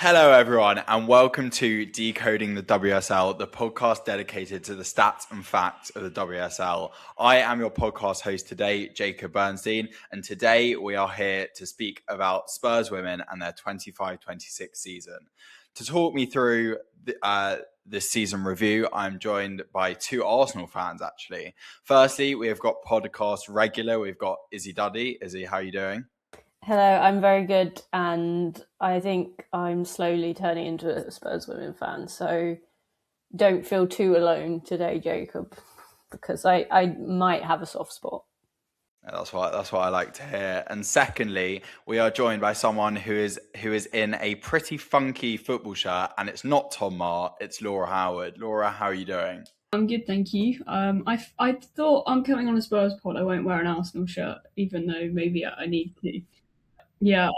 Hello, everyone, and welcome to Decoding the WSL, the podcast dedicated to the stats and facts of the WSL. I am your podcast host today, Jacob Bernstein, and today we are here to speak about Spurs women and their 25-26 season. To talk me through this season review, I'm joined by two Arsenal fans, actually. Firstly, we have got podcast regular. We've got Izzy Duddy. Izzy, how are you doing? Hello, I'm very good, and I think I'm slowly turning into a Spurs women fan, so don't feel too alone today, Jacob, because I might have a soft spot. That's what I like to hear. And secondly, we are joined by someone who is in a pretty funky football shirt, and it's not Tom Marr, it's Laura Howard. Laura, how are you doing? I'm good, thank you. I thought I'm coming on a Spurs pod. I won't wear an Arsenal shirt, even though maybe I need to. Yeah,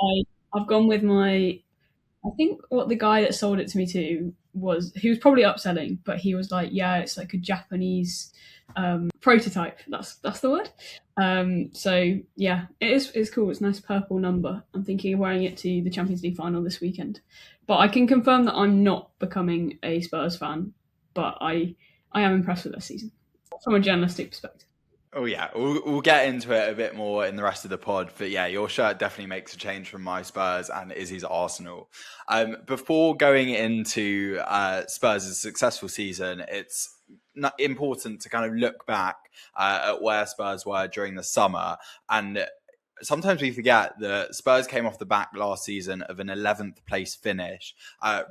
I've gone with I think what the guy that sold it to me he was probably upselling, but he was like, yeah, it's like a Japanese prototype. That's the word. So yeah, it's cool. It's a nice purple number. I'm thinking of wearing it to the Champions League final this weekend. But I can confirm that I'm not becoming a Spurs fan, but I am impressed with this season from a journalistic perspective. Oh yeah, we'll get into it a bit more in the rest of the pod, but yeah, your shirt definitely makes a change from my Spurs and Izzy's Arsenal. Before going into Spurs' successful season, it's important to kind of look back at where Spurs were during the summer, and sometimes we forget that Spurs came off the back last season of an 11th place finish.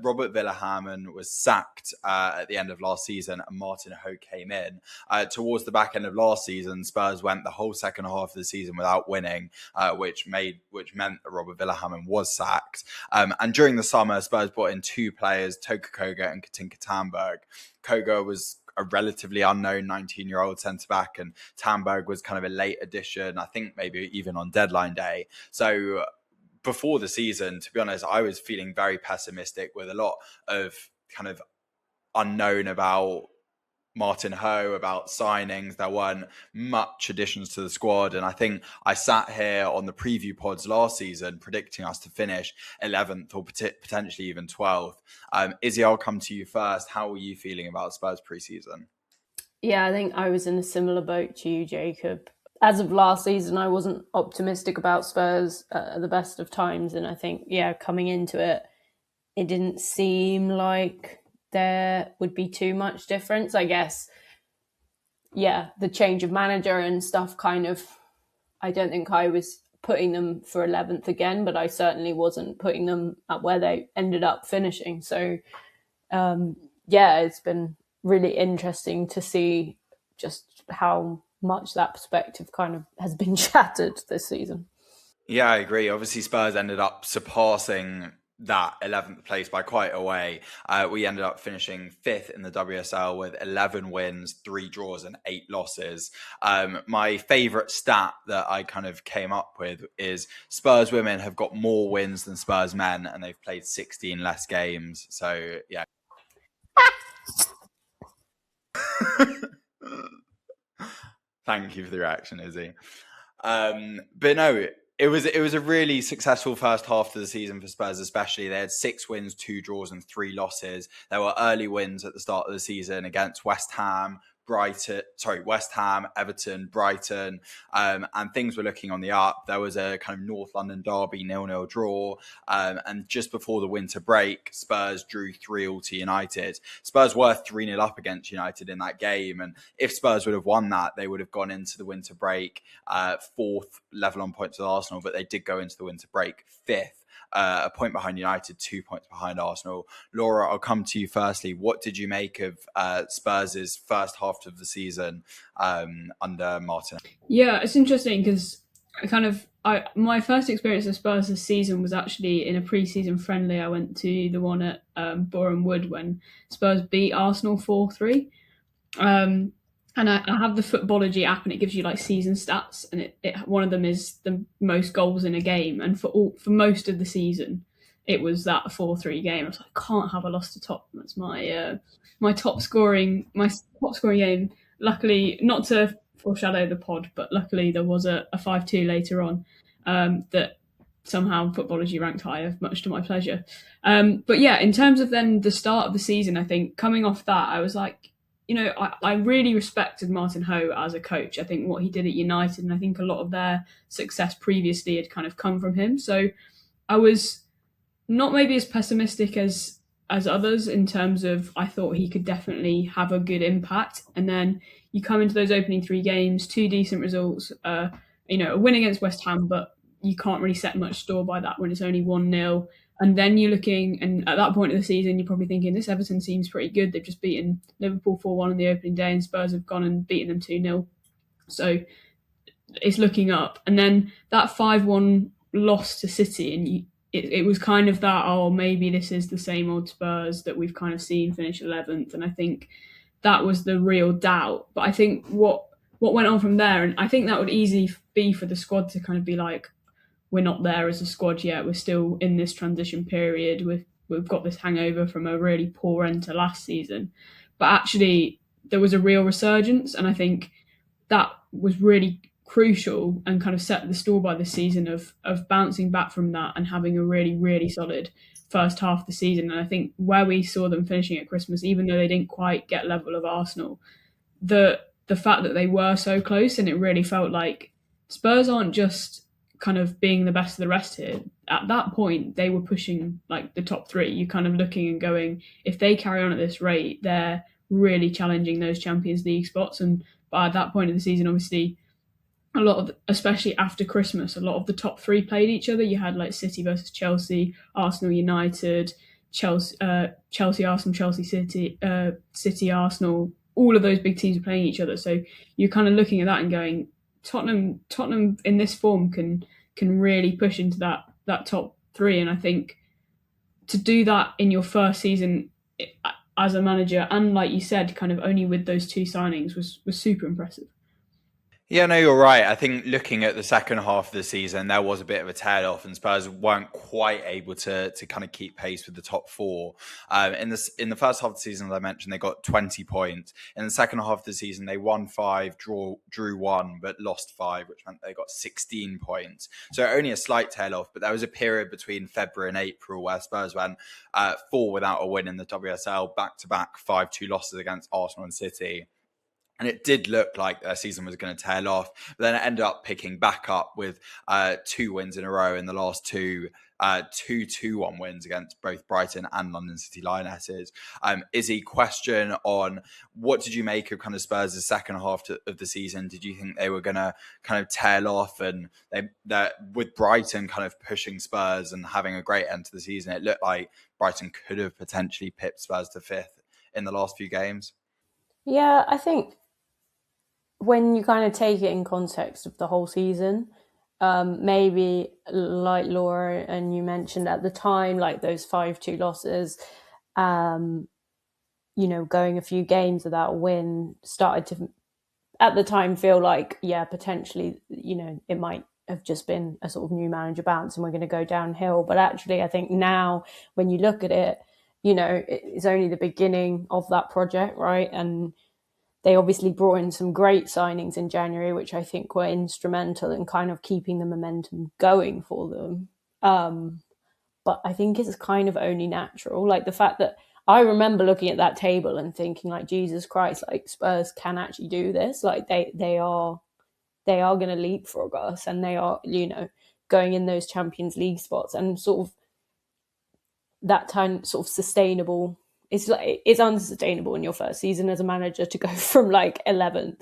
Robert Villahamon was sacked at the end of last season and Martin Ho came in. Towards the back end of last season, Spurs went the whole second half of the season without winning, which meant that Robert Villahamon was sacked. And during the summer, Spurs brought in two players, Toka Koga and Katinka Tandberg. Koga was a relatively unknown 19-year-old centre-back, and Tandberg was kind of a late addition, I think maybe even on deadline day. So before the season, to be honest, I was feeling very pessimistic with a lot of kind of unknown about Martin Ho, about signings. There weren't much additions to the squad. And I think I sat here on the preview pods last season predicting us to finish 11th or potentially even 12th. Izzy, I'll come to you first. How are you feeling about Spurs pre-season? Yeah, I think I was in a similar boat to you, Jacob. As of last season, I wasn't optimistic about Spurs at the best of times. And I think, yeah, coming into it, it didn't seem like there would be too much difference. I guess, yeah, the change of manager and stuff kind of, I don't think I was putting them for 11th again, but I certainly wasn't putting them at where they ended up finishing. So, yeah, it's been really interesting to see just how much that perspective kind of has been shattered this season. Yeah, I agree. Obviously, Spurs ended up surpassing that 11th place by quite a way. We ended up finishing 5th in the WSL with 11 wins, 3 draws and 8 losses. My favourite stat that I kind of came up with is Spurs women have got more wins than Spurs men and they've played 16 less games. So, yeah. Thank you for the reaction, Izzy. But no, it was a really successful first half of the season for Spurs, especially. They had 6 wins, 2 draws and 3 losses. There were early wins at the start of the season against West Ham, Everton, Brighton, and things were looking on the up. There was a kind of North London derby 0-0 draw, and just before the winter break, Spurs drew 3-3 to United. Spurs were 3-0 up against United in that game, and if Spurs would have won that, they would have gone into the winter break 4th, level on points with Arsenal, but they did go into the winter break 5th. A point behind United, 2 points behind Arsenal. Laura, I'll come to you firstly. What did you make of Spurs' first half of the season under Martin? Yeah, it's interesting because my first experience of Spurs this season was actually in a pre-season friendly. I went to the one at Boreham Wood when Spurs beat Arsenal 4-3. And I have the Footballogy app, and it gives you like season stats, and one of them is the most goals in a game. And for most of the season, it was that 4-3 game. I was like, I can't have a loss to Tottenham. That's my top scoring game. Luckily, not to foreshadow the pod, but luckily there was a 5-2 later on that somehow Footballergy ranked higher, much to my pleasure. But yeah, in terms of then the start of the season, I think coming off that, I was like, I really respected Martin Ho as a coach. I think what he did at United, and I think a lot of their success previously had kind of come from him. So I was not maybe as pessimistic as others in terms of I thought he could definitely have a good impact. And then you come into those opening 3 games, 2 decent results, a win against West Ham, but you can't really set much store by that when it's only 1-0. And then you're looking, and at that point of the season, you're probably thinking, this Everton seems pretty good. They've just beaten Liverpool 4-1 on the opening day, and Spurs have gone and beaten them 2-0. So it's looking up. And then that 5-1 loss to City, and it was kind of that, maybe this is the same old Spurs that we've kind of seen finish 11th. And I think that was the real doubt. But I think what went on from there, and I think that would easily be for the squad to kind of be like, we're not there as a squad yet. We're still in this transition period. We've got this hangover from a really poor end to last season. But actually, there was a real resurgence, and I think that was really crucial and kind of set the store by this season of bouncing back from that and having a really, really solid first half of the season. And I think where we saw them finishing at Christmas, even though they didn't quite get level of Arsenal, the fact that they were so close, and it really felt like Spurs aren't just kind of being the best of the rest here. At that point, they were pushing like the top 3. You're kind of looking and going, if they carry on at this rate, they're really challenging those Champions League spots. And by that point of the season, obviously, a lot of, especially after Christmas, a lot of the top 3 played each other. You had like City versus Chelsea, Arsenal United, Chelsea Arsenal, Chelsea City, City Arsenal. All of those big teams are playing each other. So you're kind of looking at that and going, Tottenham in this form can really push into that top 3. And I think to do that in your first season as a manager, and like you said, kind of only with those 2 signings was super impressive. Yeah, no, you're right. I think looking at the second half of the season, there was a bit of a tail off, and Spurs weren't quite able to kind of keep pace with the top 4. In the first half of the season, as I mentioned, they got 20 points. In the second half of the season, they won 5, drew 1, but lost 5, which meant they got 16 points. So only a slight tail off, but there was a period between February and April where Spurs went 4 without a win in the WSL, back-to-back 5-2 losses against Arsenal and City. And it did look like their season was going to tail off. But then it ended up picking back up with 2 wins in a row in the last 2 2-1 wins against both Brighton and London City Lionesses. Izzy, question on what did you make of kind of Spurs' second half of the season? Did you think they were going to kind of tail off? And they with Brighton kind of pushing Spurs and having a great end to the season, it looked like Brighton could have potentially pipped Spurs to 5th in the last few games. Yeah, I think when you kind of take it in context of the whole season, maybe like Laura and you mentioned at the time, like those 5-2 losses, going a few games without a win started to, at the time, feel like, yeah, potentially, it might have just been a sort of new manager bounce and we're going to go downhill. But actually, I think now when you look at it, it's only the beginning of that project, right? And they obviously brought in some great signings in January, which I think were instrumental in kind of keeping the momentum going for them. But I think it's kind of only natural. Like the fact that I remember looking at that table and thinking like, Jesus Christ, like Spurs can actually do this. Like they are going to leapfrog us, and they are, going in those Champions League spots, and sort of that time sort of sustainable. It's unsustainable in your first season as a manager to go from like 11th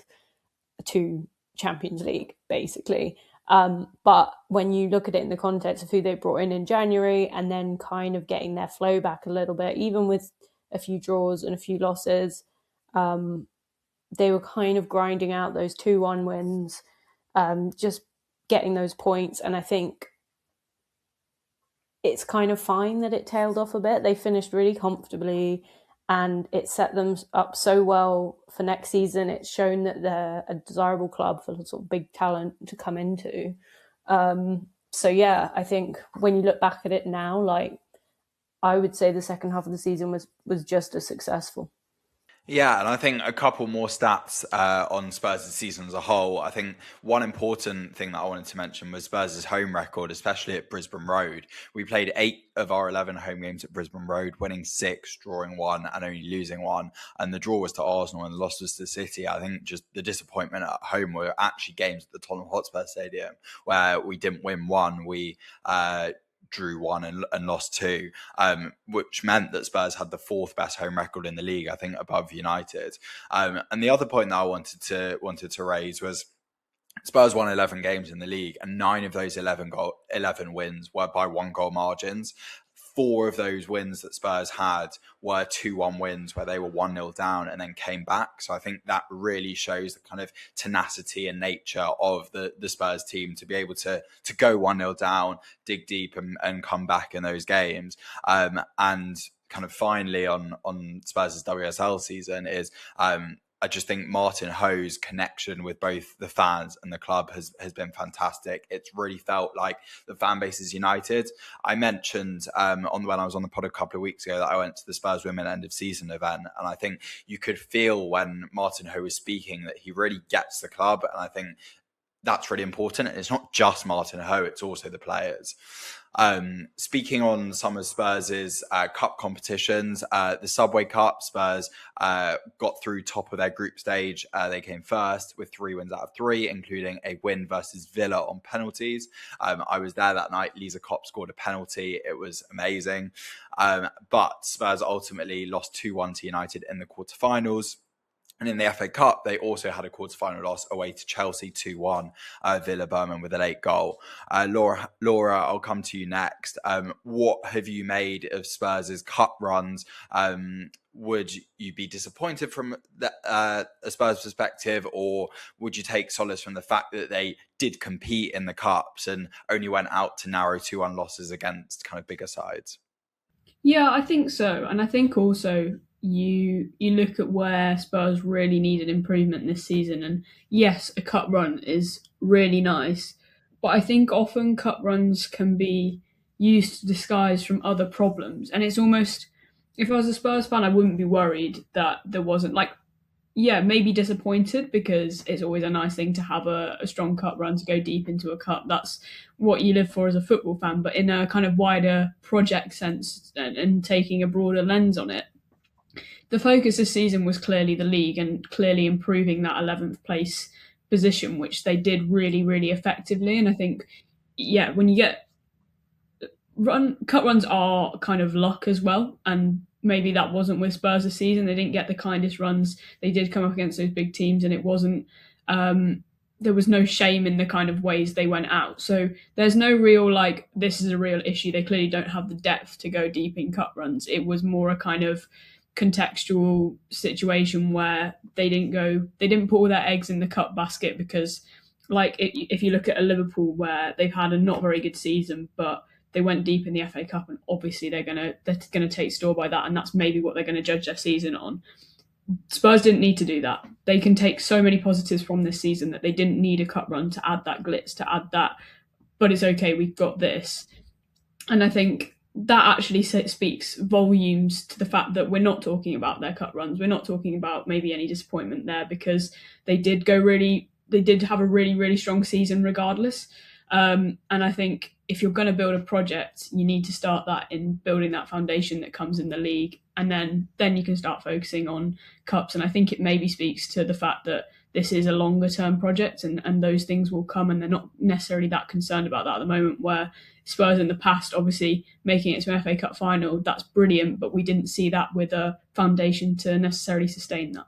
to Champions League, basically. But when you look at it in the context of who they brought in January, and then kind of getting their flow back a little bit, even with a few draws and a few losses, they were kind of grinding out those 2-1 wins, just getting those points. And I think it's kind of fine that it tailed off a bit. They finished really comfortably, and it set them up so well for next season. It's shown that they're a desirable club for sort of big talent to come into. So yeah, I think when you look back at it now, like I would say the second half of the season was just as successful. Yeah, and I think a couple more stats on Spurs' season as a whole. I think one important thing that I wanted to mention was Spurs' home record, especially at Brisbane Road. We played 8 of our 11 home games at Brisbane Road, winning 6, drawing 1, and only losing 1. And the draw was to Arsenal and the loss was to City. I think just the disappointment at home were actually games at the Tottenham Hotspur Stadium where we didn't win 1. We drew 1 and lost 2, which meant that Spurs had the 4th best home record in the league, I think, above United. And the other point that I wanted to raise was Spurs won 11 games in the league, and 9 of those 11 wins were by 1-goal margins. 4 of those wins that Spurs had were 2-1 wins where they were 1-0 down and then came back. So I think that really shows the kind of tenacity and nature of the Spurs team to be able to go 1-0 down, dig deep and come back in those games. And kind of finally on Spurs' WSL season is I just think Martin Ho's connection with both the fans and the club has been fantastic. It's really felt like the fan base is united. I mentioned when I was on the pod a couple of weeks ago that I went to the Spurs Women End of Season event, and I think you could feel when Martin Ho was speaking that he really gets the club, and I think that's really important. It's not just Martin Ho, it's also the players. Speaking on some of Spurs' cup competitions, the Subway Cup, Spurs got through top of their group stage. They came first with 3 wins out of 3, including a win versus Villa on penalties. I was there that night. Lisa Kopp scored a penalty. It was amazing. But Spurs ultimately lost 2-1 to United in the quarterfinals. And in the FA Cup, they also had a quarterfinal loss away to Chelsea 2-1, Villa Berman with a late goal. Laura, I'll come to you next. What have you made of Spurs' cup runs? Would you be disappointed from a Spurs perspective, or would you take solace from the fact that they did compete in the cups and only went out to narrow 2-1 losses against kind of bigger sides? Yeah, I think so. And I think also you look at where Spurs really needed improvement this season, and yes, a cup run is really nice, but I think often cup runs can be used to disguise from other problems. And it's almost, if I was a Spurs fan, I wouldn't be worried that there wasn't, like, yeah, maybe disappointed, because it's always a nice thing to have a strong cup run, to go deep into a cup. That's what you live for as a football fan. But in a kind of wider project sense, and taking a broader lens on it, the focus this season was clearly the league and clearly improving that 11th place position, which they did really, really effectively. And I think, yeah, when you get cup runs are kind of luck as well, and maybe that wasn't with Spurs this season. They didn't get the kindest runs. They did come up against those big teams, and it wasn't. There was no shame in the kind of ways they went out. So there's no real, like, this is a real issue. They clearly don't have the depth to go deep in cup runs. It was more a kind of contextual situation where they didn't put all their eggs in the cup basket, because, like, if you look at a Liverpool where they've had a not very good season, but they went deep in the FA Cup, and obviously they're gonna take store by that, and that's maybe what they're going to judge their season on. Spurs didn't need to do that. They can take so many positives from this season that they didn't need a cup run to add that glitz, to add that, but it's okay, we've got this. And I think that actually speaks volumes to the fact that we're not talking about their cup runs. We're not talking about maybe any disappointment there, because they did have a really, really strong season regardless. And I think if you're going to build a project, you need to start that in building that foundation that comes in the league, and then you can start focusing on cups. And I think it maybe speaks to the fact that this is a longer term project, and those things will come, and they're not necessarily that concerned about that at the moment, where Spurs in the past, obviously making it to an FA Cup final, that's brilliant, but we didn't see that with a foundation to necessarily sustain that.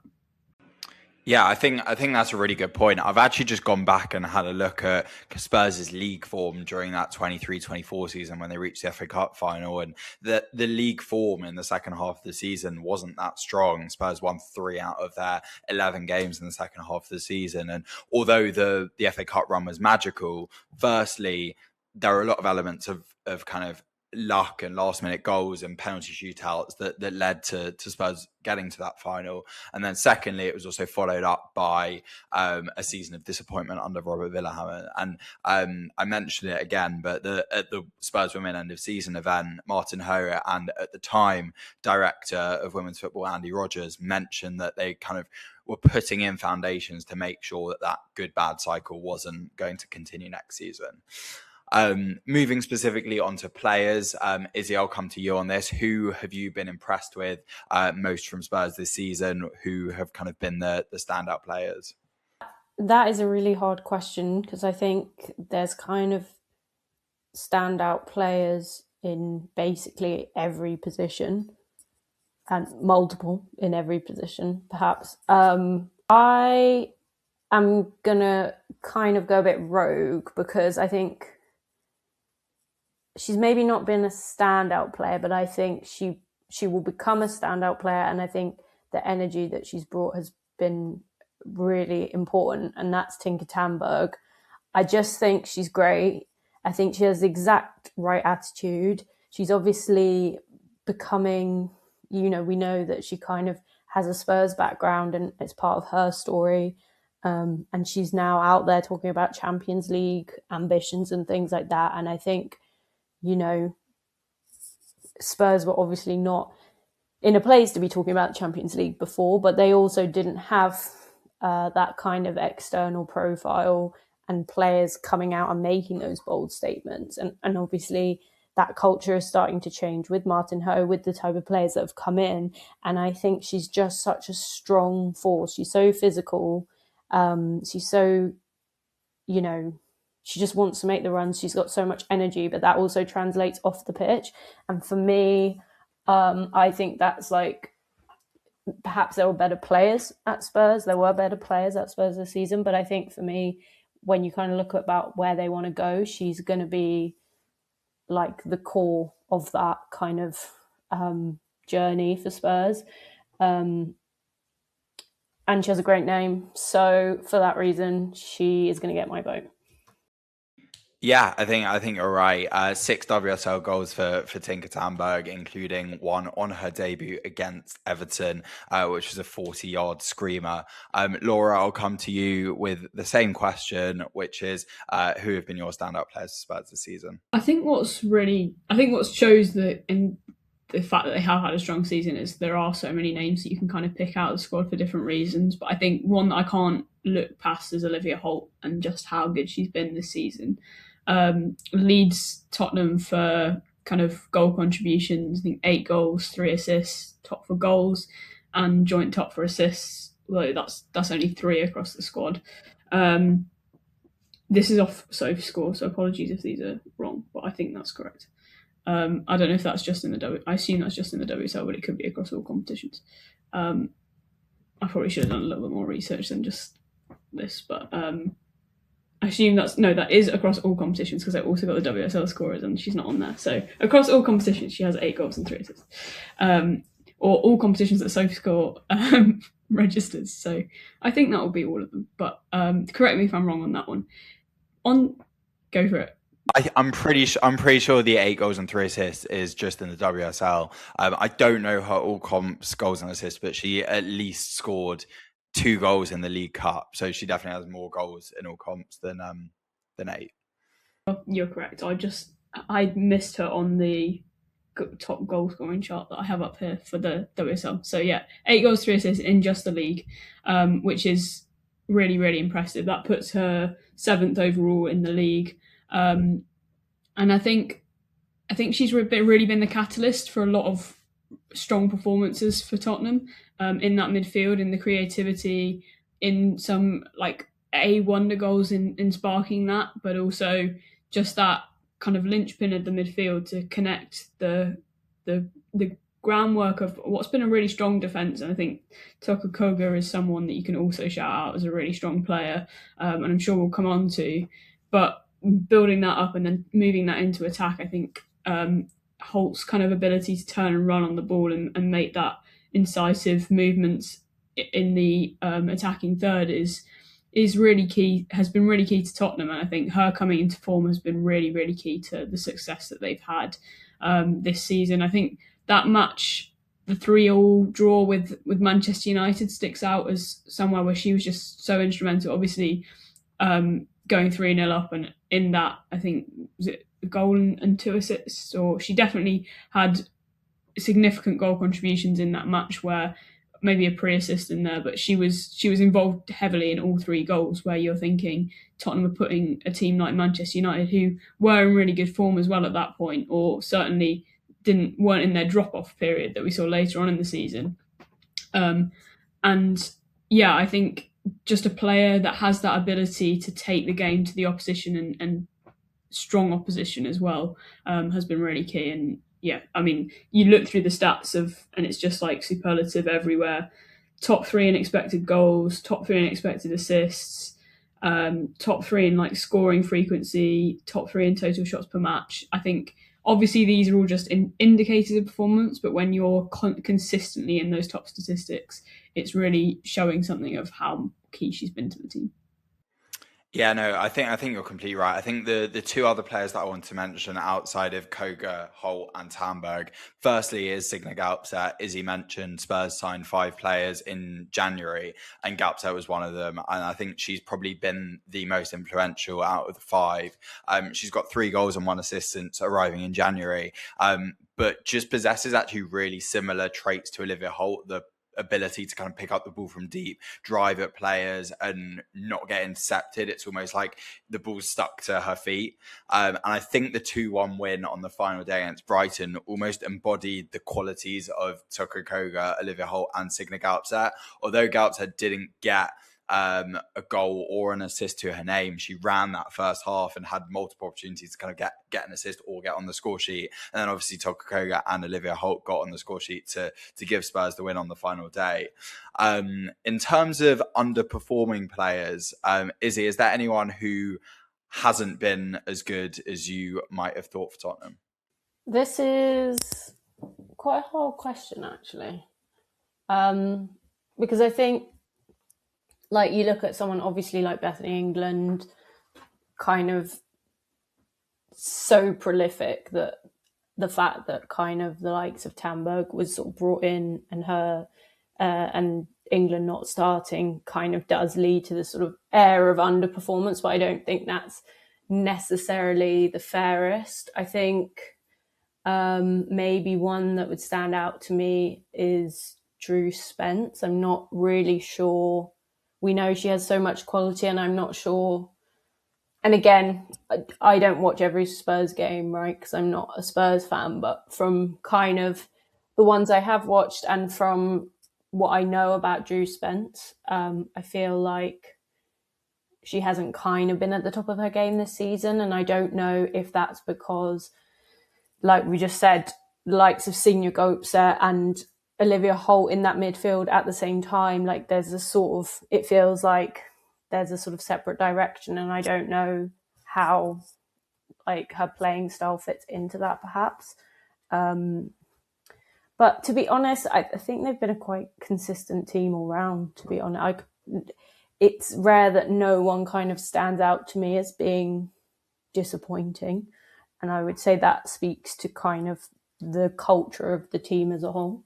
Yeah, I think that's a really good point. I've actually just gone back and had a look at Spurs' league form during that 23-24 season when they reached the FA Cup final, and the league form in the second half of the season wasn't that strong. Spurs won 3 out of their 11 games in the second half of the season, and although the FA Cup run was magical, firstly, there are a lot of elements of kind of luck and last minute goals and penalty shootouts that led to Spurs getting to that final. And then secondly, it was also followed up by a season of disappointment under Robert Villahammer. And I mentioned it again, but at the Spurs Women End of Season event, Martin Ho and at the time director of women's football Andy Rogers mentioned that they kind of were putting in foundations to make sure that good bad cycle wasn't going to continue next season. Moving specifically onto players, Izzy, I'll come to you on this. Who have you been impressed with most from Spurs this season? Who have kind of been the standout players? That is a really hard question because I think there's kind of standout players in basically every position and multiple in every position, perhaps. I am going to kind of go a bit rogue because I think she's maybe not been a standout player, but I think she will become a standout player. And I think the energy that she's brought has been really important. And that's Tinker Tamberg. I just think she's great. I think she has the exact right attitude. She's obviously becoming, we know that she kind of has a Spurs background and it's part of her story. And she's now out there talking about Champions League ambitions and things like that. And I think, Spurs were obviously not in a place to be talking about the Champions League before, but they also didn't have that kind of external profile and players coming out and making those bold statements. And obviously that culture is starting to change with Martin Ho, with the type of players that have come in. And I think she's just such a strong force. She's so physical. She's so, she just wants to make the runs. She's got so much energy, but that also translates off the pitch. And for me, I think that's like, perhaps there were better players at Spurs. There were better players at Spurs this season. But I think for me, when you kind of look about where they want to go, she's going to be like the core of that kind of journey for Spurs. And she has a great name. So for that reason, she is going to get my vote. Yeah, I think you're right. 6 WSL goals for Tinker Tamberg, including one on her debut against Everton, which was a 40-yard screamer. Laura, I'll come to you with the same question, which is who have been your standout players for Spurs this season? I think what shows that in the fact that they have had a strong season is there are so many names that you can kind of pick out of the squad for different reasons. But I think one that I can't look past is Olivia Holt and just how good she's been this season. Leads Tottenham for kind of goal contributions. I think 8 goals, 3 assists, top for goals, and joint top for assists. Well, that's only 3 across the squad. This is off Sophie's score, so apologies if these are wrong, but I think that's correct. I don't know if that's just in the I assume that's just in the WSL, but it could be across all competitions. I probably should have done a little bit more research than just this, but I assume that is across all competitions because I also got the WSL scorers and she's not on there. So across all competitions, she has 8 goals and 3 assists. Or all competitions that Sophie score registers. So I think that will be all of them. But correct me if I'm wrong on that one. Go for it. I'm pretty sure the 8 goals and 3 assists is just in the WSL. I don't know her all comps goals and assists, but she at least scored 2 goals in the League Cup, so she definitely has more goals in all comps than 8. You're correct. I missed her on the top goal scoring chart that I have up here for the WSL. So yeah, 8 goals, 3 assists in just the league, which is really, really impressive. That puts her 7th overall in the league, and I think she's really been the catalyst for a lot of strong performances for Tottenham in that midfield, in the creativity, in some like wonder goals in sparking that, but also just that kind of linchpin of the midfield to connect the groundwork of what's been a really strong defence. And I think Toka Koga is someone that you can also shout out as a really strong player, and I'm sure we'll come on to. But building that up and then moving that into attack, I think Holt's kind of ability to turn and run on the ball and make that incisive movements in the attacking third is really key, has been really key to Tottenham. And I think her coming into form has been really, really key to the success that they've had. this season. I think that match, the 3-3 draw with Manchester United, sticks out as somewhere where she was just so instrumental. Obviously, going 3-0 up, and in that, I think, was it a goal and 2 assists, or she definitely had significant goal contributions in that match, where maybe a pre-assist in there, but she was involved heavily in all 3 goals, where you're thinking Tottenham were putting a team like Manchester United, who were in really good form as well at that point, or certainly weren't in their drop-off period that we saw later on in the season. And yeah, I think just a player that has that ability to take the game to the opposition, and strong opposition as well, has been really key. And yeah, I mean, you look through the stats and it's just like superlative everywhere. Top 3 in expected goals, top 3 in expected assists, top 3 in like scoring frequency, top 3 in total shots per match. I think obviously these are all just indicators of performance, but when you're consistently in those top statistics, it's really showing something of how key she's been to the team. Yeah, no, I think you're completely right. I think the 2 other players that I want to mention outside of Koga, Holt, and Tamberg, firstly is Signe Galpset. Izzy mentioned Spurs signed 5 players in January, and Galpset was one of them. And I think she's probably been the most influential out of the 5. She's got 3 goals and 1 assist since arriving in January, but just possesses actually really similar traits to Olivia Holt. The ability to kind of pick up the ball from deep, drive at players, and not get intercepted. It's almost like the ball's stuck to her feet. And I think the 2-1 win on the final day against Brighton almost embodied the qualities of Tucker Koga, Olivia Holt, and Signe Galpset. Although Galpset didn't get a goal or an assist to her name, she ran that first half and had multiple opportunities to kind of get an assist or get on the score sheet. And then obviously Tucker Koga and Olivia Holt got on the score sheet to give Spurs the win on the final day. In terms of underperforming players, Izzy, is there anyone who hasn't been as good as you might have thought for Tottenham? This is quite a hard question, actually, because I think, like, you look at someone obviously like Bethany England, kind of so prolific that the fact that kind of the likes of Tamberg was sort of brought in, and her and England not starting kind of does lead to this sort of air of underperformance, but I don't think that's necessarily the fairest. I think maybe one that would stand out to me is Drew Spence. I'm not really sure. We know she has so much quality, and I'm not sure. And again, I don't watch every Spurs game, right? Because I'm not a Spurs fan, but from kind of the ones I have watched and from what I know about Drew Spence, I feel like she hasn't kind of been at the top of her game this season. And I don't know if that's because, like we just said, the likes of Signe Galpset and Olivia Holt in that midfield at the same time, like there's a sort of, it feels like there's a sort of separate direction, and I don't know how like her playing style fits into that perhaps. But to be honest, I think they've been a quite consistent team all round, to be honest. It's rare that no one kind of stands out to me as being disappointing. And I would say that speaks to kind of the culture of the team as a whole.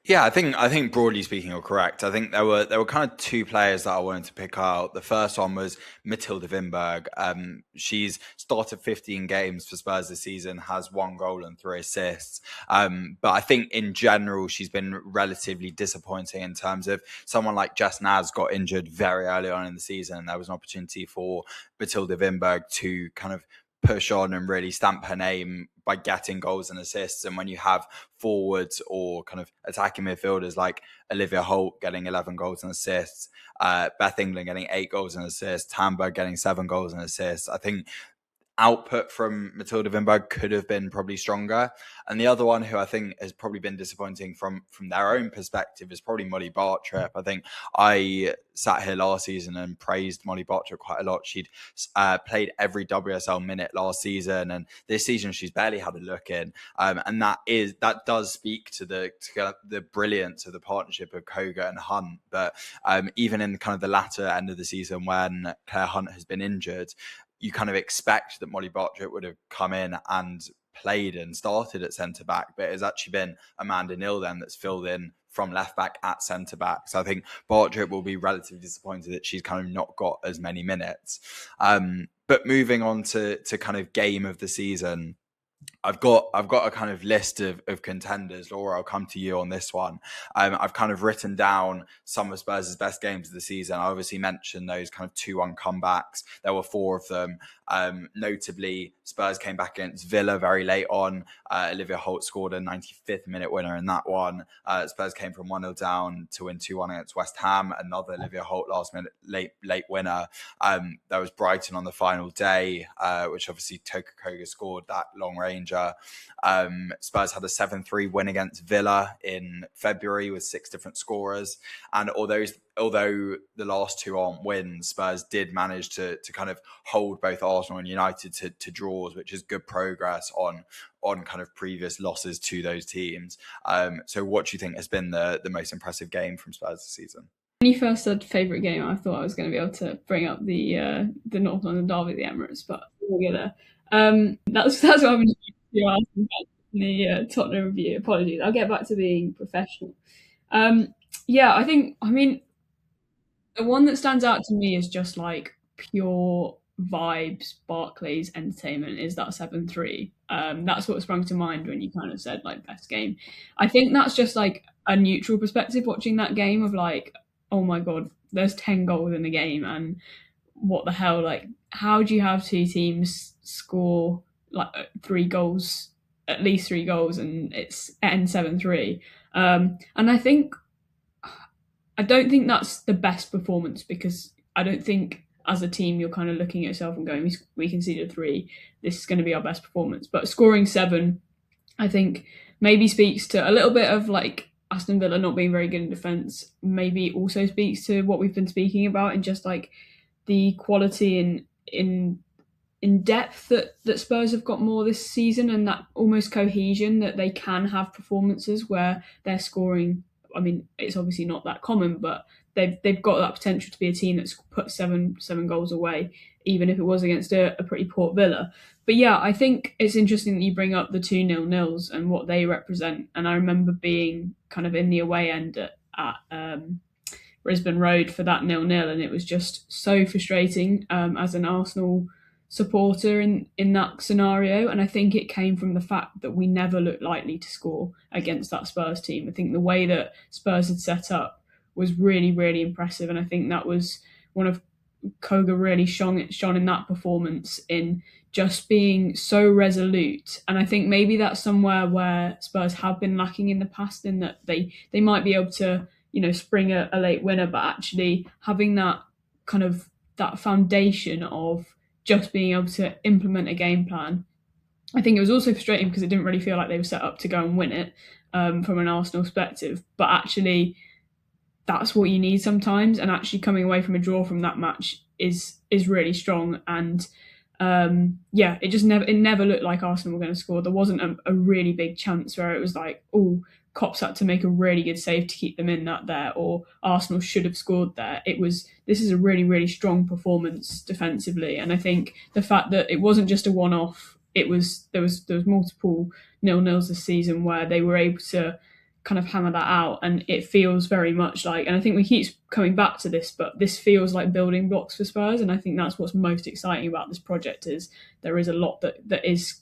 Yeah, I think broadly speaking, you're correct. I think there were kind of 2 players that I wanted to pick out. The first one was Matilda Wimberg. She's started 15 games for Spurs this season, has 1 goal and 3 assists. But I think in general, she's been relatively disappointing in terms of someone like Jess Naz got injured very early on in the season. And there was an opportunity for Matilda Wimberg to kind of push on and really stamp her name by getting goals and assists. And when you have forwards or kind of attacking midfielders like Olivia Holt getting 11 goals and assists, Beth England getting 8 goals and assists, Tamberg getting 7 goals and assists, I think output from Matilda Wimberg could have been probably stronger. And the other one who I think has probably been disappointing from their own perspective is probably Molly Bartrip. I think I sat here last season and praised Molly Bartrip quite a lot. She'd played every WSL minute last season, and this season she's barely had a look in. And that does speak to the brilliance of the partnership of Koga and Hunt. But even in kind of the latter end of the season when Claire Hunt has been injured, you kind of expect that Molly Bartrip would have come in and played and started at centre back, but it's actually been Amanda Neal then that's filled in from left back at centre back. So I think Bartrip will be relatively disappointed that she's kind of not got as many minutes. But moving on to kind of game of the season, I've got a kind of list of contenders. Laura, I'll come to you on this one. I've kind of written down some of Spurs' best games of the season. I obviously mentioned those kind of 2-1 comebacks. There were 4 of them. Notably, Spurs came back against Villa very late on. Olivia Holt scored a 95th minute winner in that one. Spurs came from 1-0 down to win 2-1 against West Ham. Another Olivia Holt last minute late winner. There was Brighton on the final day, which obviously Toka Koga scored that long ranger. Spurs had a 7-3 win against Villa in February with 6 different scorers. And although the last 2 aren't wins, Spurs did manage to kind of hold both Arsenal and United to draws, which is good progress on kind of previous losses to those teams. So what do you think has been the most impressive game from Spurs this season? When you first said favourite game, I thought I was going to be able to bring up the North London derby at the Emirates, but we'll get there. That's what I've been asking about the Tottenham review. Apologies. I'll get back to being professional. I mean, the one that stands out to me is just like pure vibes, Barclays entertainment is that 7-3. That's what sprung to mind when you kind of said like best game. I think that's just like a neutral perspective watching that game of like, oh my God, there's 10 goals in the game and what the hell, like how do you have 2 teams score like 3 goals, at least 3 goals, and it's end 7-3. And I don't think that's the best performance, because I don't think as a team you're kind of looking at yourself and going, we conceded 3, this is going to be our best performance. But scoring 7, I think maybe speaks to a little bit of like Aston Villa not being very good in defence, maybe also speaks to what we've been speaking about and just like the quality in depth that Spurs have got more this season, and that almost cohesion that they can have performances where they're scoring. I mean, it's obviously not that common, but they've got that potential to be a team that's put seven goals away, even if it was against a pretty poor Villa. But yeah, I think it's interesting that you bring up the 2 0-0s and what they represent. And I remember being kind of in the away end at Brisbane Road for that 0-0, and it was just so frustrating as an Arsenal supporter in that scenario. And I think it came from the fact that we never looked likely to score against that Spurs team. I think the way that Spurs had set up was really, really impressive, and I think that was one of Koga really shone in that performance, in just being so resolute. And I think maybe that's somewhere where Spurs have been lacking in the past, in that they might be able to, spring a late winner, but actually having that kind of that foundation of just being able to implement a game plan. I think it was also frustrating because it didn't really feel like they were set up to go and win it from an Arsenal perspective, but actually that's what you need sometimes, and actually coming away from a draw from that match is really strong. And it never looked like Arsenal were going to score. There wasn't a really big chance where it was like, oh, Kopp's had to make a really good save to keep them in that there, or Arsenal should have scored there. This is a really, really strong performance defensively, and I think the fact that it wasn't just a one-off, there was multiple 0-0s this season where they were able to kind of hammer that out, and it feels very much like, and I think we keep coming back to this, but this feels like building blocks for Spurs, and I think that's what's most exciting about this project, is there is a lot that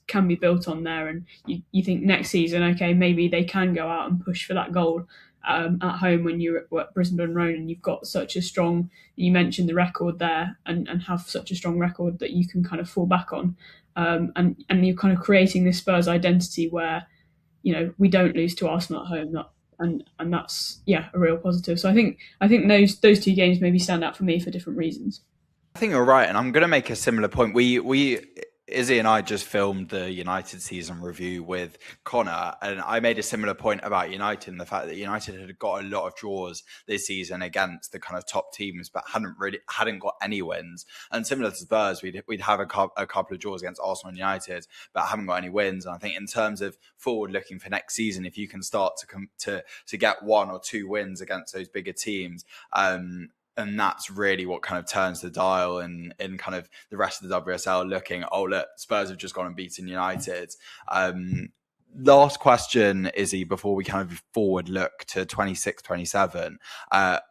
can be built on there, and you think next season, okay, maybe they can go out and push for that goal at home when you're at Brisbane Road, and you've got such a strong, you mentioned the record there, and have such a strong record that you can kind of fall back on, and you're kind of creating this Spurs identity where we don't lose to Arsenal at home, and that's a real positive. So I think those 2 games maybe stand out for me for different reasons. I think you're right, and I'm going to make a similar point. We Izzy and I just filmed the United season review with Connor, and I made a similar point about United and the fact that United had got a lot of draws this season against the kind of top teams, but hadn't got any wins. And similar to Spurs, we'd have a couple of draws against Arsenal and United, but haven't got any wins. And I think in terms of forward looking for next season, if you can start to get 1 or 2 wins against those bigger teams, and that's really what kind of turns the dial in kind of the rest of the WSL looking, oh, look, Spurs have just gone and beaten United. Last question, Izzy, before we kind of forward look to 26-27,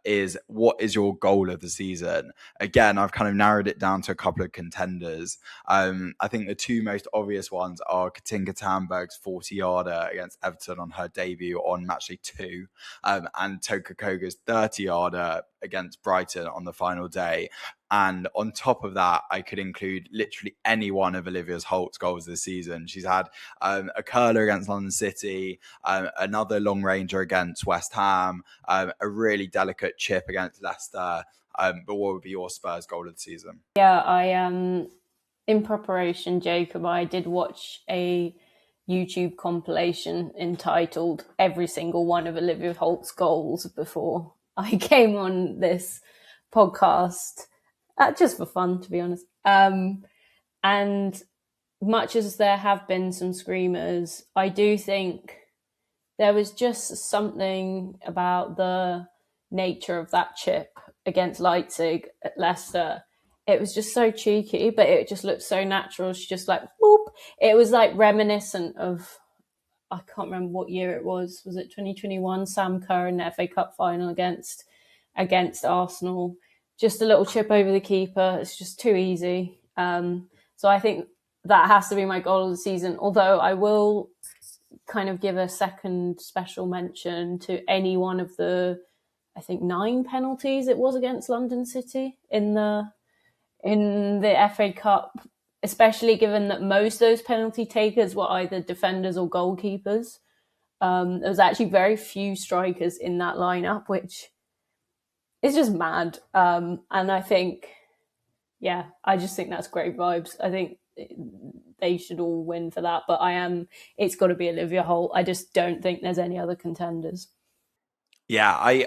is what is your goal of the season? Again, I've kind of narrowed it down to a couple of contenders. I think the two most obvious ones are Katinka Tandberg's 40-yarder against Everton on her debut on matchday 2, and Toka Koga's 30-yarder against Brighton on the final day. And on top of that, I could include literally any one of Olivia Holt's goals this season. She's had a curler against London City, another long ranger against West Ham, a really delicate chip against Leicester. But what would be your Spurs goal of the season? Yeah, in preparation, Jacob, I did watch a YouTube compilation entitled Every Single One of Olivia Holt's Goals before I came on this podcast. Just for fun, to be honest. And much as there have been some screamers, I do think there was just something about the nature of that chip against Leipzig at Leicester. It was just so cheeky, but it just looked so natural. She just like, whoop. It was like reminiscent of, I can't remember what year it was. Was it 2021? Sam Kerr in the FA Cup final against Arsenal. Just a little chip over the keeper. It's just too easy. So I think that has to be my goal of the season. Although I will kind of give a second special mention to any one of the, I think 9 penalties it was against London City in the FA Cup, especially given that most of those penalty takers were either defenders or goalkeepers. There was actually very few strikers in that lineup, which is just mad. And I think, I just think that's great vibes. I think they should all win for that. But it's got to be Olivia Holt. I just don't think there's any other contenders. Yeah,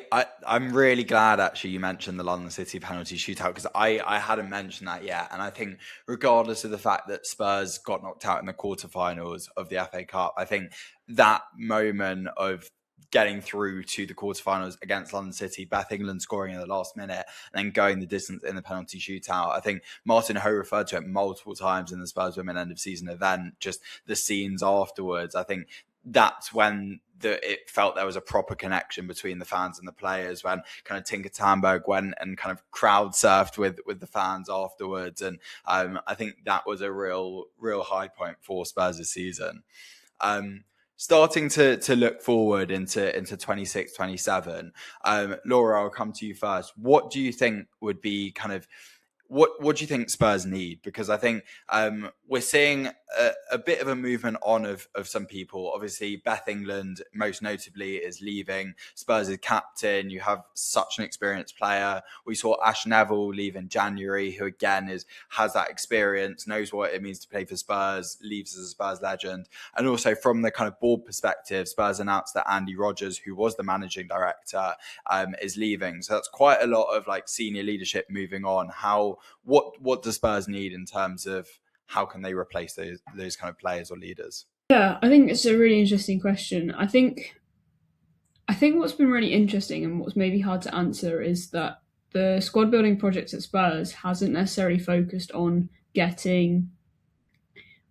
I'm really glad actually you mentioned the London City penalty shootout, because I hadn't mentioned that yet. And I think regardless of the fact that Spurs got knocked out in the quarterfinals of the FA Cup, I think that moment of getting through to the quarterfinals against London City, Beth England scoring in the last minute and then going the distance in the penalty shootout. I think Martin Ho referred to it multiple times in the Spurs Women end of season event, just the scenes afterwards. I think that's when it felt there was a proper connection between the fans and the players, when kind of Tinka Tandberg went and kind of crowd surfed with the fans afterwards. And I think that was a real high point for Spurs this season. Starting to look forward into 26-27, Laura, I'll come to you first. What do you think would be kind of what do you think Spurs need? Because I think we're seeing a bit of a movement on of some people. Obviously, Beth England, most notably, is leaving. Spurs' captain. You have such an experienced player. We saw Ash Neville leave in January, who again has that experience, knows what it means to play for Spurs, leaves as a Spurs legend. And also from the kind of board perspective, Spurs announced that Andy Rodgers, who was the managing director, is leaving. So that's quite a lot of like senior leadership moving on. What does Spurs need in terms of how can they replace those kind of players or leaders? Yeah, I think it's a really interesting question. I think what's been really interesting and what's maybe hard to answer is that the squad building project at Spurs hasn't necessarily focused on getting.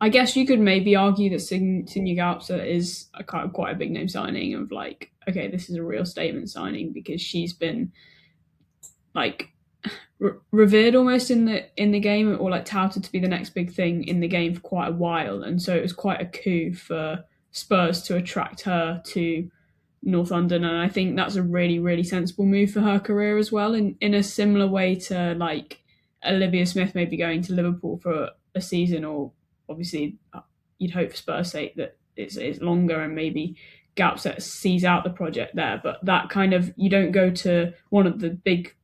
I guess you could maybe argue that Sinja Galpza is quite a big name signing of like, okay, this is a real statement signing because she's been like revered almost in the game, or like touted to be the next big thing in the game for quite a while, and so it was quite a coup for Spurs to attract her to North London, and I think that's a really, really sensible move for her career as well, in a similar way to like Olivia Smith maybe going to Liverpool for a season, or obviously you'd hope for Spurs' sake that it's longer and maybe Galpza sees out the project there, but that kind of, you don't go to one of the big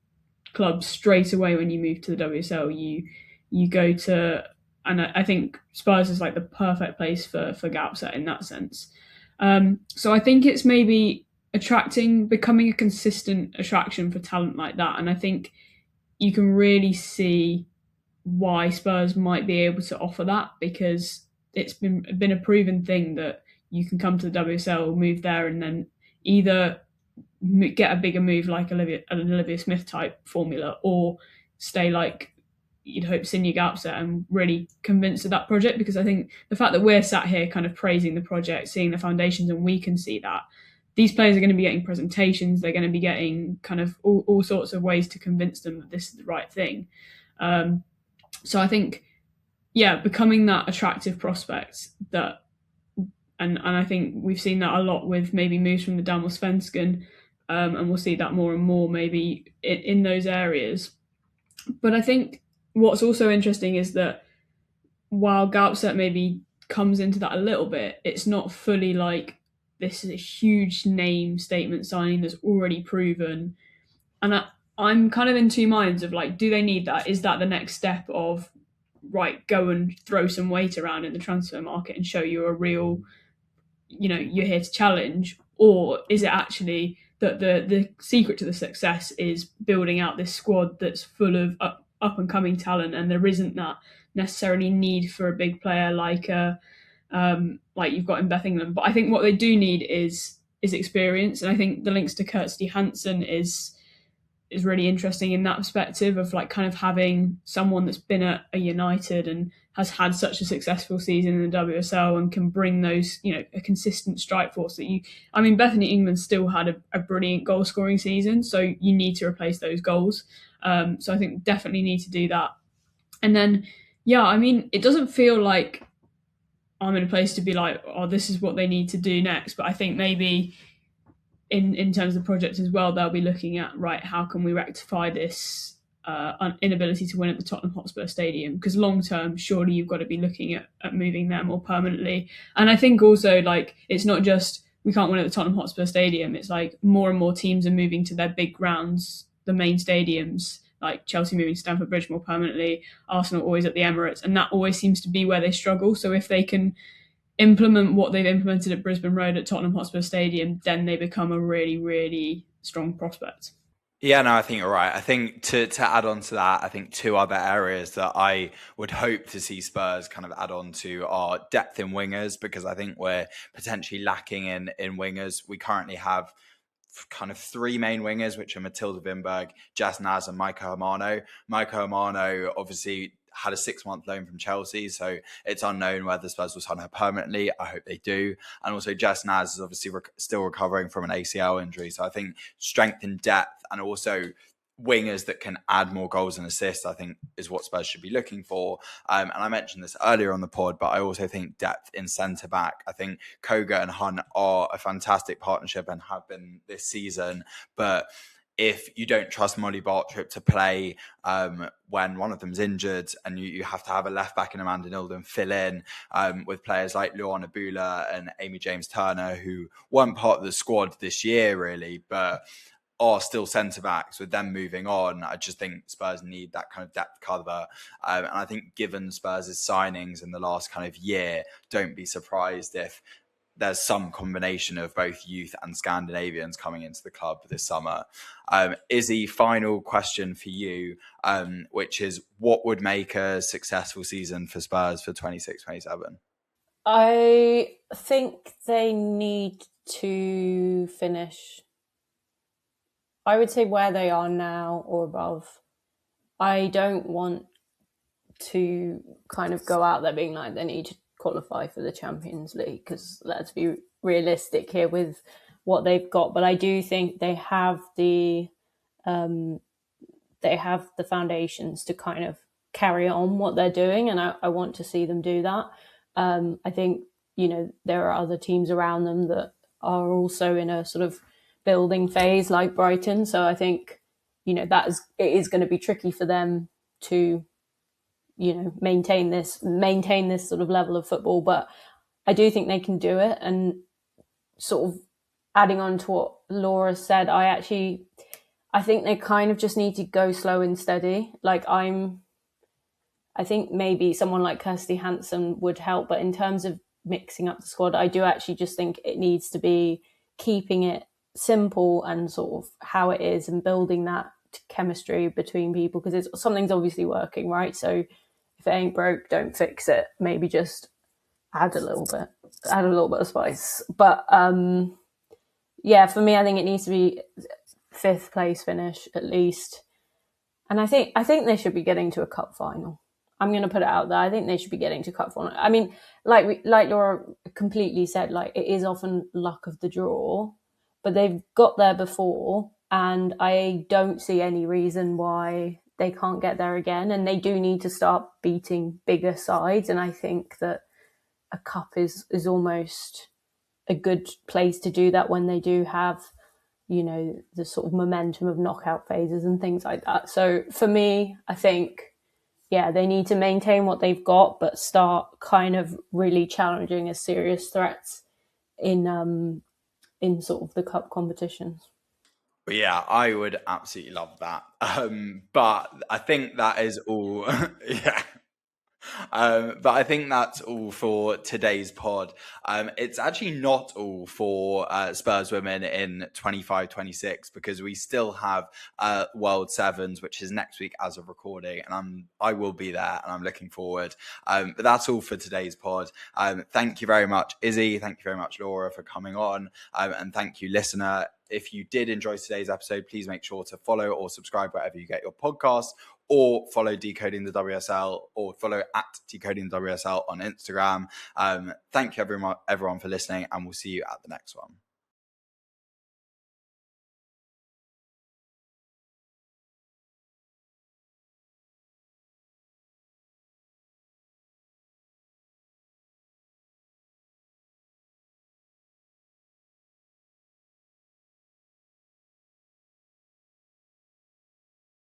clubs straight away when you move to the WSL. You go to, and I think Spurs is like the perfect place for Galpza in that sense. So I think it's maybe becoming a consistent attraction for talent like that, and I think you can really see why Spurs might be able to offer that, because it's been a proven thing that you can come to the WSL, move there, and then either get a bigger move like an Olivia Smith type formula, or stay like you'd hope Sinja Gaupset and really convinced of that project. Because I think the fact that we're sat here kind of praising the project, seeing the foundations, and we can see that these players are going to be getting presentations, they're going to be getting kind of all sorts of ways to convince them that this is the right thing. So I think, becoming that attractive prospect that, and I think we've seen that a lot with maybe moves from the Damallsvenskan, and we'll see that more and more maybe in those areas. But I think what's also interesting is that while Gaupset maybe comes into that a little bit, it's not fully like this is a huge name statement signing that's already proven. And I'm kind of in two minds of like, do they need that? Is that the next step of, right, go and throw some weight around in the transfer market and show you're a real, you're here to challenge? Or is it actually that the secret to the success is building out this squad that's full of up and coming talent, and there isn't that necessarily need for a big player like you've got in Beth England? But I think what they do need is experience, and I think the links to Kirsty Hansen is really interesting in that perspective of like kind of having someone that's been at a United and has had such a successful season in the WSL and can bring those, a consistent strike force that Bethany England still had a brilliant goal scoring season, so you need to replace those goals. So I think definitely need to do that. And then, it doesn't feel like I'm in a place to be like, oh, this is what they need to do next. But I think maybe in terms of the project as well, they'll be looking at, right, how can we rectify this inability to win at the Tottenham Hotspur Stadium? Because long term, surely you've got to be looking at moving there more permanently. And I think also, like, it's not just we can't win at the Tottenham Hotspur Stadium. It's like more and more teams are moving to their big grounds, the main stadiums, like Chelsea moving to Stamford Bridge more permanently, Arsenal always at the Emirates, and that always seems to be where they struggle. So if they can implement what they've implemented at Brisbane Road at Tottenham Hotspur Stadium, then they become a really, really strong prospect. Yeah, no, I think you're right. I think to add on to that, I think two other areas that I would hope to see Spurs kind of add on to are depth in wingers, because I think we're potentially lacking in wingers. We currently have kind of three main wingers, which are Matilda Wimberg, Jess Naz, and Maika Hamano. Maika Hamano obviously had a 6-month loan from Chelsea, so it's unknown whether Spurs will sign her permanently. I hope they do. And also Jess Naz is obviously still recovering from an ACL injury. So I think strength in depth and also wingers that can add more goals and assists, I think, is what Spurs should be looking for. And I mentioned this earlier on the pod, but I also think depth in centre-back. I think Koga and Hunt are a fantastic partnership and have been this season. But if you don't trust Molly Bartrip to play when one of them's injured, and you have to have a left-back in Amanda Nilden fill in with players like Luana Bula and Amy James-Turner, who weren't part of the squad this year, really, but are still centre-backs, with them moving on, I just think Spurs need that kind of depth cover. And I think given Spurs' signings in the last kind of year, don't be surprised if there's some combination of both youth and Scandinavians coming into the club this summer. Izzy, final question for you, which is, what would make a successful season for Spurs for 26-27? I think they need to finish, I would say, where they are now or above. I don't want to kind of go out there being like they need to qualify for the Champions League, because let's be realistic here with what they've got. But I do think they have the foundations to kind of carry on what they're doing, and I want to see them do that. I think there are other teams around them that are also in a sort of building phase, like Brighton. So I think it is going to be tricky for them to maintain this sort of level of football, but I do think they can do it. And sort of adding on to what Laura said, I think they kind of just need to go slow and steady. Like I think maybe someone like Kirsty Hansen would help, but in terms of mixing up the squad, I do actually just think it needs to be keeping it simple and sort of how it is, and building that chemistry between people, because something's obviously working, right? So if it ain't broke, don't fix it. Maybe just add a little bit of spice. But yeah, for me, I think it needs to be 5th place finish at least. And I think they should be getting to a cup final. I'm going to put it out there. I think they should be getting to cup final. I mean, like Laura completely said, like, it is often luck of the draw, but they've got there before, and I don't see any reason why they can't get there again. And they do need to start beating bigger sides. And I think that a cup is almost a good place to do that when they do have, you know, the sort of momentum of knockout phases and things like that. So for me, I think, yeah, they need to maintain what they've got, but start kind of really challenging as serious threats in sort of the cup competitions. But yeah, I would absolutely love that. But I think that is all. Yeah. But I think that's all for today's pod. It's actually not all for Spurs women in 25-26 because we still have World Sevens, which is next week as of recording, and I will be there, and I'm looking forward. But that's all for today's pod. Thank you very much, Izzy. Thank you very much, Laura, for coming on, and thank you, listener. If you did enjoy today's episode, please make sure to follow or subscribe wherever you get your podcasts, or follow Decoding the WSL, or follow at Decoding the WSL on Instagram. Thank you everyone for listening, and we'll see you at the next one.